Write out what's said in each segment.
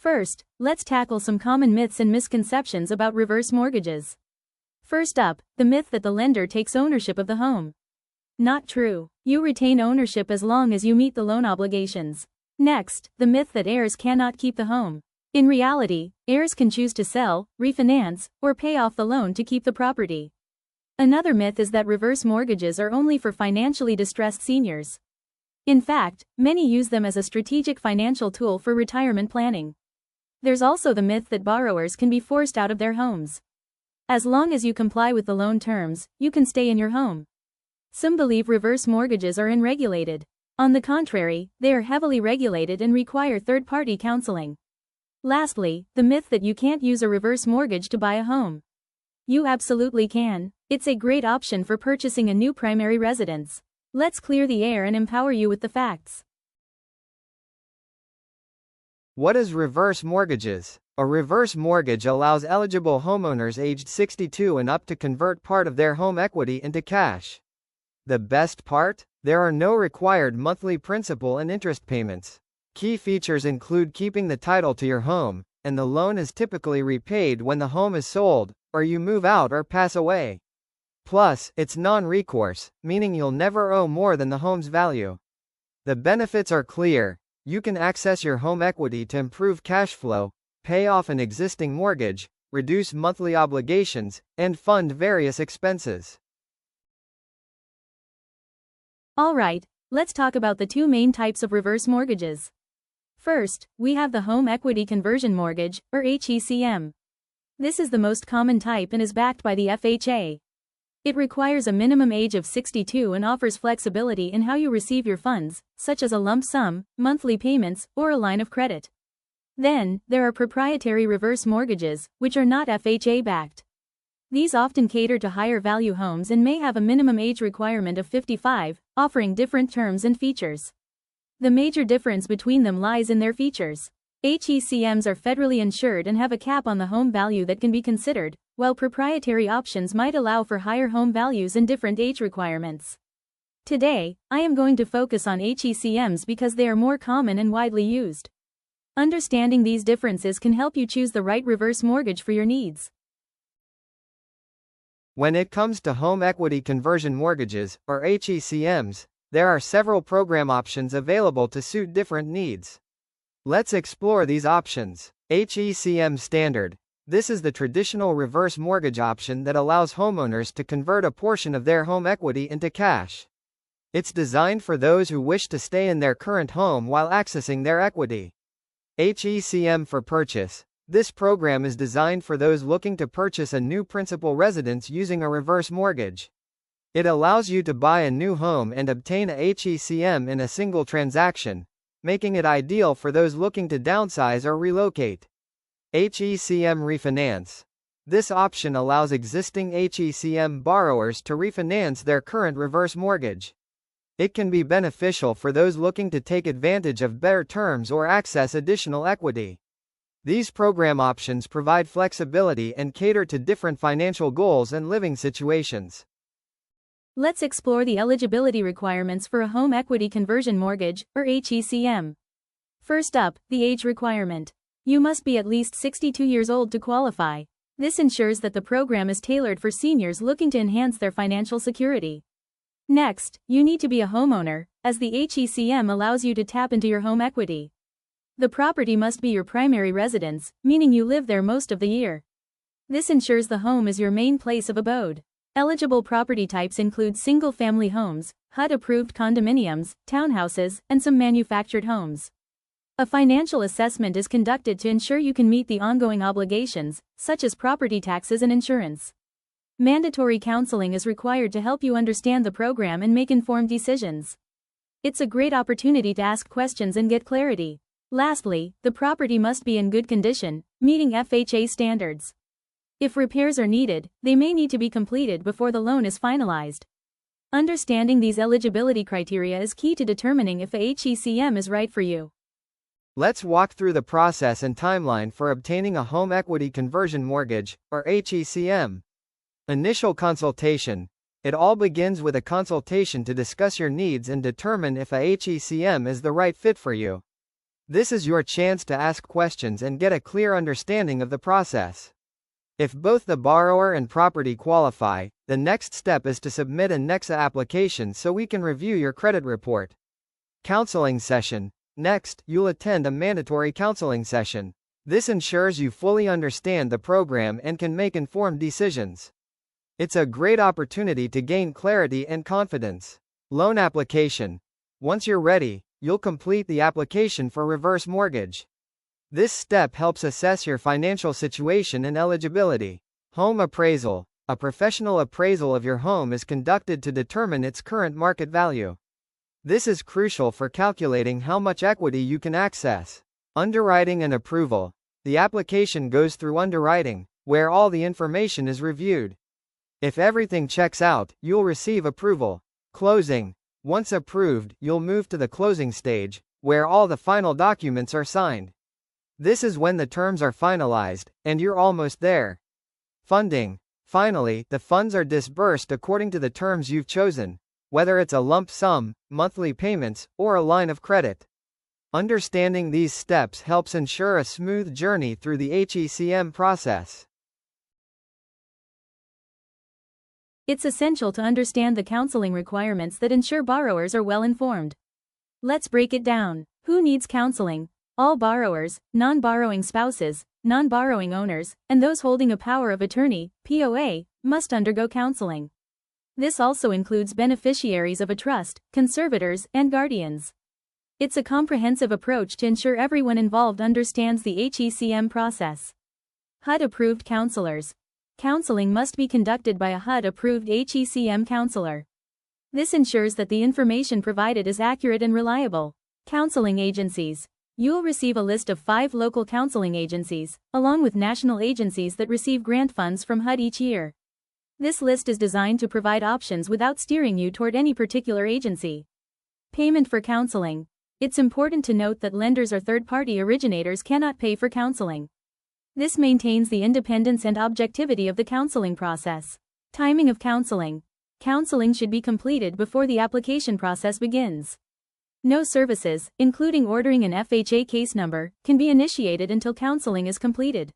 First, let's tackle some common myths and misconceptions about reverse mortgages. First up, the myth that the lender takes ownership of the home. Not true. You retain ownership as long as you meet the loan obligations. Next, the myth that heirs cannot keep the home. In reality, heirs can choose to sell, refinance, or pay off the loan to keep the property. Another myth is that reverse mortgages are only for financially distressed seniors. In fact, many use them as a strategic financial tool for retirement planning. There's also the myth that borrowers can be forced out of their homes. As long as you comply with the loan terms, you can stay in your home. Some believe reverse mortgages are unregulated. On the contrary, they are heavily regulated and require third-party counseling. Lastly, the myth that you can't use a reverse mortgage to buy a home. You absolutely can. It's a great option for purchasing a new primary residence. Let's clear the air and empower you with the facts. What is reverse mortgages? A reverse mortgage allows eligible homeowners aged 62 and up to convert part of their home equity into cash. The best part? There are no required monthly principal and interest payments. Key features include keeping the title to your home, and the loan is typically repaid when the home is sold, or you move out or pass away. Plus, it's non-recourse, meaning you'll never owe more than the home's value. The benefits are clear. You can access your home equity to improve cash flow, pay off an existing mortgage, reduce monthly obligations, and fund various expenses. Alright, let's talk about the two main types of reverse mortgages. First, we have the Home Equity Conversion Mortgage, or HECM. This is the most common type and is backed by the FHA. It requires a minimum age of 62 and offers flexibility in how you receive your funds, such as a lump sum, monthly payments, or a line of credit. Then, there are proprietary reverse mortgages, which are not FHA-backed. These often cater to higher value homes and may have a minimum age requirement of 55, offering different terms and features. The major difference between them lies in their features. HECMs are federally insured and have a cap on the home value that can be considered, while proprietary options might allow for higher home values and different age requirements. Today, I am going to focus on HECMs because they are more common and widely used. Understanding these differences can help you choose the right reverse mortgage for your needs. When it comes to home equity conversion mortgages, or HECMs, there are several program options available to suit different needs. Let's explore these options. HECM Standard. This is the traditional reverse mortgage option that allows homeowners to convert a portion of their home equity into cash. It's designed for those who wish to stay in their current home while accessing their equity. HECM for Purchase. This program is designed for those looking to purchase a new principal residence using a reverse mortgage. It allows you to buy a new home and obtain a HECM in a single transaction, making it ideal for those looking to downsize or relocate. HECM Refinance. This option allows existing HECM borrowers to refinance their current reverse mortgage. It can be beneficial for those looking to take advantage of better terms or access additional equity. These program options provide flexibility and cater to different financial goals and living situations. Let's explore the eligibility requirements for a home equity conversion mortgage, or HECM. First up, the age requirement. You must be at least 62 years old to qualify. This ensures that the program is tailored for seniors looking to enhance their financial security. Next, you need to be a homeowner, as the HECM allows you to tap into your home equity. The property must be your primary residence, meaning you live there most of the year. This ensures the home is your main place of abode. Eligible property types include single-family homes, HUD-approved condominiums, townhouses, and some manufactured homes. A financial assessment is conducted to ensure you can meet the ongoing obligations, such as property taxes and insurance. Mandatory counseling is required to help you understand the program and make informed decisions. It's a great opportunity to ask questions and get clarity. Lastly, the property must be in good condition, meeting FHA standards. If repairs are needed, they may need to be completed before the loan is finalized. Understanding these eligibility criteria is key to determining if a HECM is right for you. Let's walk through the process and timeline for obtaining a home equity conversion mortgage, or HECM. Initial consultation. It all begins with a consultation to discuss your needs and determine if a HECM is the right fit for you. This is your chance to ask questions and get a clear understanding of the process. If both the borrower and property qualify, the next step is to submit a NEXA application so we can review your credit report. Counseling session. Next, you'll attend a mandatory counseling session. This ensures you fully understand the program and can make informed decisions. It's a great opportunity to gain clarity and confidence. Loan application. Once you're ready, you'll complete the application for reverse mortgage. This step helps assess your financial situation and eligibility. Home appraisal. A professional appraisal of your home is conducted to determine its current market value. This is crucial for calculating how much equity you can access. Underwriting and approval. The application goes through underwriting, where all the information is reviewed. If everything checks out, you'll receive approval. Closing. Once approved, you'll move to the closing stage, where all the final documents are signed. This is when the terms are finalized, and you're almost there. Funding. Finally, the funds are disbursed according to the terms you've chosen, whether it's a lump sum, monthly payments, or a line of credit. Understanding these steps helps ensure a smooth journey through the HECM process. It's essential to understand the counseling requirements that ensure borrowers are well informed. Let's break it down. Who needs counseling? All borrowers, non-borrowing spouses, non-borrowing owners, and those holding a power of attorney, POA, must undergo counseling. This also includes beneficiaries of a trust, conservators, and guardians. It's a comprehensive approach to ensure everyone involved understands the HECM process. HUD-approved counselors. Counseling must be conducted by a HUD-approved HECM counselor. This ensures that the information provided is accurate and reliable. Counseling agencies. You'll receive a list of 5 local counseling agencies, along with national agencies that receive grant funds from HUD each year. This list is designed to provide options without steering you toward any particular agency. Payment for counseling. It's important to note that lenders or third-party originators cannot pay for counseling. This maintains the independence and objectivity of the counseling process. Timing of counseling. Counseling should be completed before the application process begins. No services, including ordering an FHA case number, can be initiated until counseling is completed.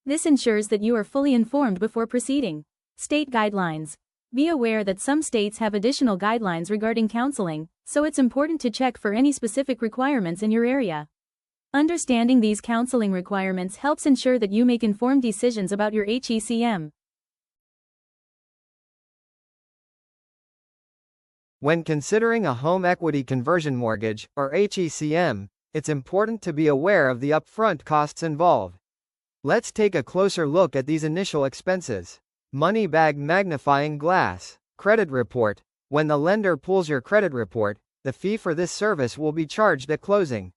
This ensures that you are fully informed before proceeding. State guidelines. Be aware that some states have additional guidelines regarding counseling, so it's important to check for any specific requirements in your area. Understanding these counseling requirements helps ensure that you make informed decisions about your HECM. When considering a home equity conversion mortgage, or HECM, it's important to be aware of the upfront costs involved. Let's take a closer look at these initial expenses. Money bag magnifying glass. Credit report. When the lender pulls your credit report, the fee for this service will be charged at closing.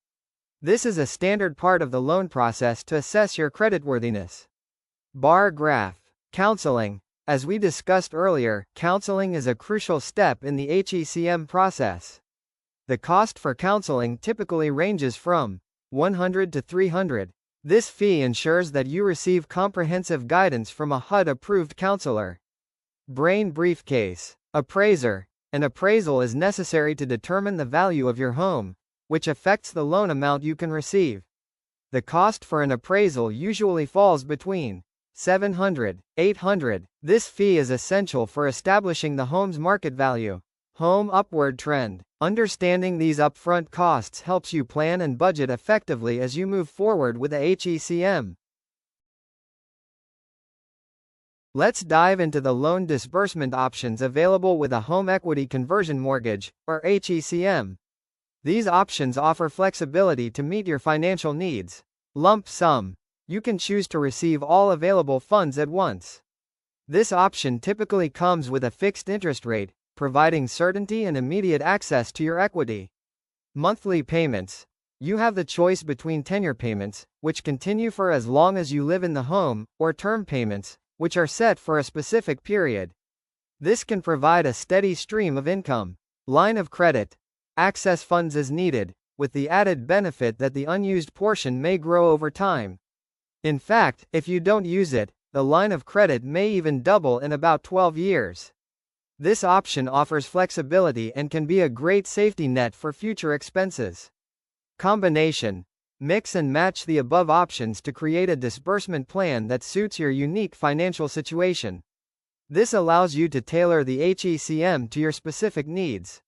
This is a standard part of the loan process to assess your creditworthiness. Bar graph. Counseling. As we discussed earlier, counseling is a crucial step in the HECM process. The cost for counseling typically ranges from $100 to $300. This fee ensures that you receive comprehensive guidance from a HUD-approved counselor. Brain briefcase. Appraiser. An appraisal is necessary to determine the value of your home, which affects the loan amount you can receive. The cost for an appraisal usually falls between $700, $800. This fee is essential for establishing the home's market value. Home upward trend. Understanding these upfront costs helps you plan and budget effectively as you move forward with the HECM. Let's dive into the loan disbursement options available with a home equity conversion mortgage, or HECM. These options offer flexibility to meet your financial needs. Lump sum. You can choose to receive all available funds at once. This option typically comes with a fixed interest rate, providing certainty and immediate access to your equity. Monthly payments. You have the choice between tenure payments, which continue for as long as you live in the home, or term payments, which are set for a specific period. This can provide a steady stream of income. Line of credit. Access funds as needed, with the added benefit that the unused portion may grow over time. In fact, if you don't use it, the line of credit may even double in about 12 years. This option offers flexibility and can be a great safety net for future expenses. Combination. Mix and match the above options to create a disbursement plan that suits your unique financial situation. This allows you to tailor the HECM to your specific needs.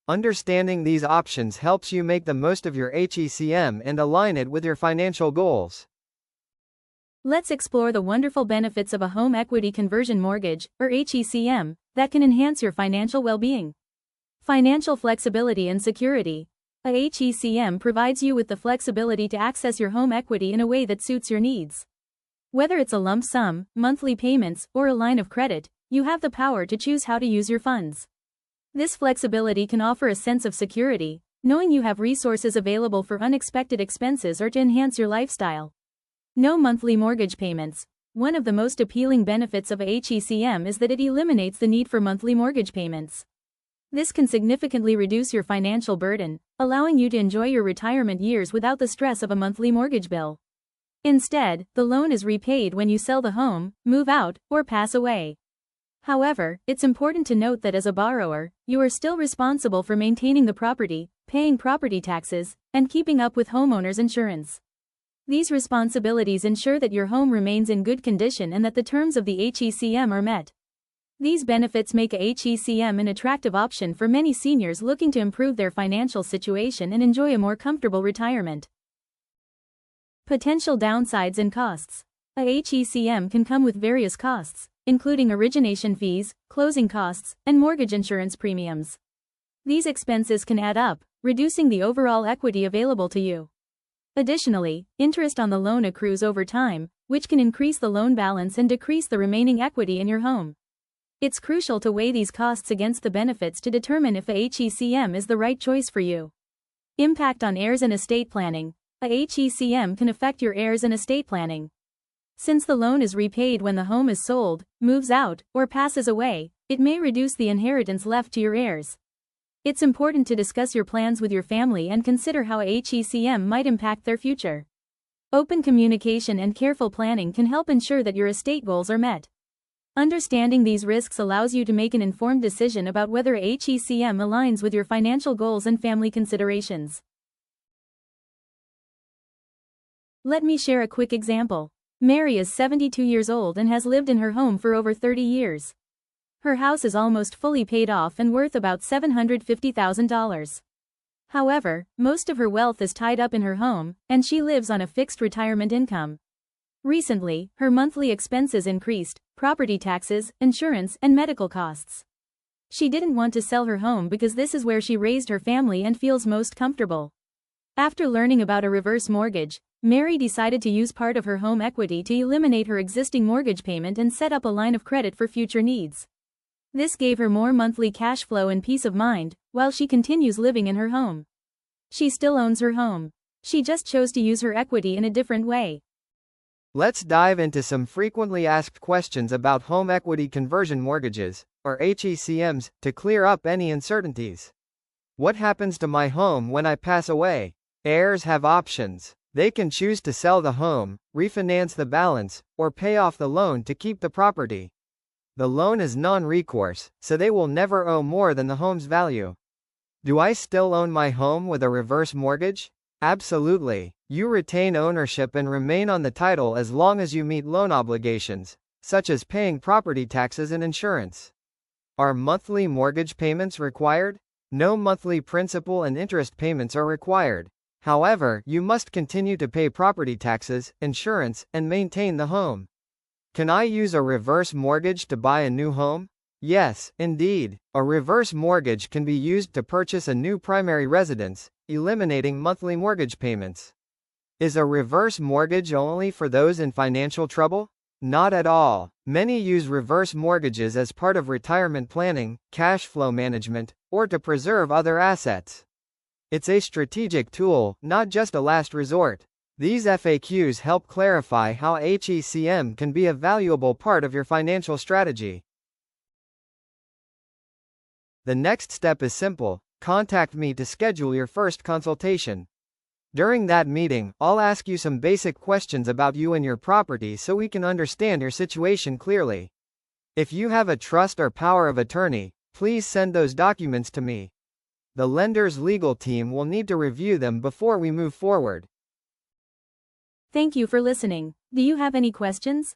Understanding these options helps you make the most of your HECM and align it with your financial goals. Let's explore the wonderful benefits of a home equity conversion mortgage, or HECM, that can enhance your financial well-being. Financial flexibility and security. A HECM provides you with the flexibility to access your home equity in a way that suits your needs. Whether it's a lump sum, monthly payments, or a line of credit, you have the power to choose how to use your funds. This flexibility can offer a sense of security, knowing you have resources available for unexpected expenses or to enhance your lifestyle. No monthly mortgage payments. One of the most appealing benefits of a HECM is that it eliminates the need for monthly mortgage payments. This can significantly reduce your financial burden, allowing you to enjoy your retirement years without the stress of a monthly mortgage bill. Instead, the loan is repaid when you sell the home, move out, or pass away. However, it's important to note that as a borrower, you are still responsible for maintaining the property, paying property taxes, and keeping up with homeowners insurance. These responsibilities ensure that your home remains in good condition and that the terms of the HECM are met. These benefits make a HECM an attractive option for many seniors looking to improve their financial situation and enjoy a more comfortable retirement. Potential downsides and costs. A HECM can come with various costs, including origination fees, closing costs, and mortgage insurance premiums. These expenses can add up, reducing the overall equity available to you. Additionally, interest on the loan accrues over time, which can increase the loan balance and decrease the remaining equity in your home. It's crucial to weigh these costs against the benefits to determine if a HECM is the right choice for you. Impact on heirs and estate planning. A HECM can affect your heirs and estate planning. Since the loan is repaid when the home is sold, moves out, or passes away, it may reduce the inheritance left to your heirs. It's important to discuss your plans with your family and consider how a HECM might impact their future. Open communication and careful planning can help ensure that your estate goals are met. Understanding these risks allows you to make an informed decision about whether a HECM aligns with your financial goals and family considerations. Let me share a quick example. Mary is 72 years old and has lived in her home for over 30 years. Her house is almost fully paid off and worth about $750,000. However, most of her wealth is tied up in her home, and she lives on a fixed retirement income. Recently, her monthly expenses increased: property taxes, insurance, and medical costs. She didn't want to sell her home because this is where she raised her family and feels most comfortable. After learning about a reverse mortgage, Mary decided to use part of her home equity to eliminate her existing mortgage payment and set up a line of credit for future needs. This gave her more monthly cash flow and peace of mind, while she continues living in her home. She still owns her home. She just chose to use her equity in a different way. Let's dive into some frequently asked questions about home equity conversion mortgages, or HECMs, to clear up any uncertainties. What happens to my home when I pass away? Heirs have options. They can choose to sell the home, refinance the balance, or pay off the loan to keep the property. The loan is non-recourse, so they will never owe more than the home's value. Do I still own my home with a reverse mortgage? Absolutely. You retain ownership and remain on the title as long as you meet loan obligations, such as paying property taxes and insurance. Are monthly mortgage payments required? No monthly principal and interest payments are required. However, you must continue to pay property taxes, insurance, and maintain the home. Can I use a reverse mortgage to buy a new home? Yes, indeed. A reverse mortgage can be used to purchase a new primary residence, eliminating monthly mortgage payments. Is a reverse mortgage only for those in financial trouble? Not at all. Many use reverse mortgages as part of retirement planning, cash flow management, or to preserve other assets. It's a strategic tool, not just a last resort. These FAQs help clarify how HECM can be a valuable part of your financial strategy. The next step is simple: contact me to schedule your first consultation. During that meeting, I'll ask you some basic questions about you and your property so we can understand your situation clearly. If you have a trust or power of attorney, please send those documents to me. The lender's legal team will need to review them before we move forward. Thank you for listening. Do you have any questions?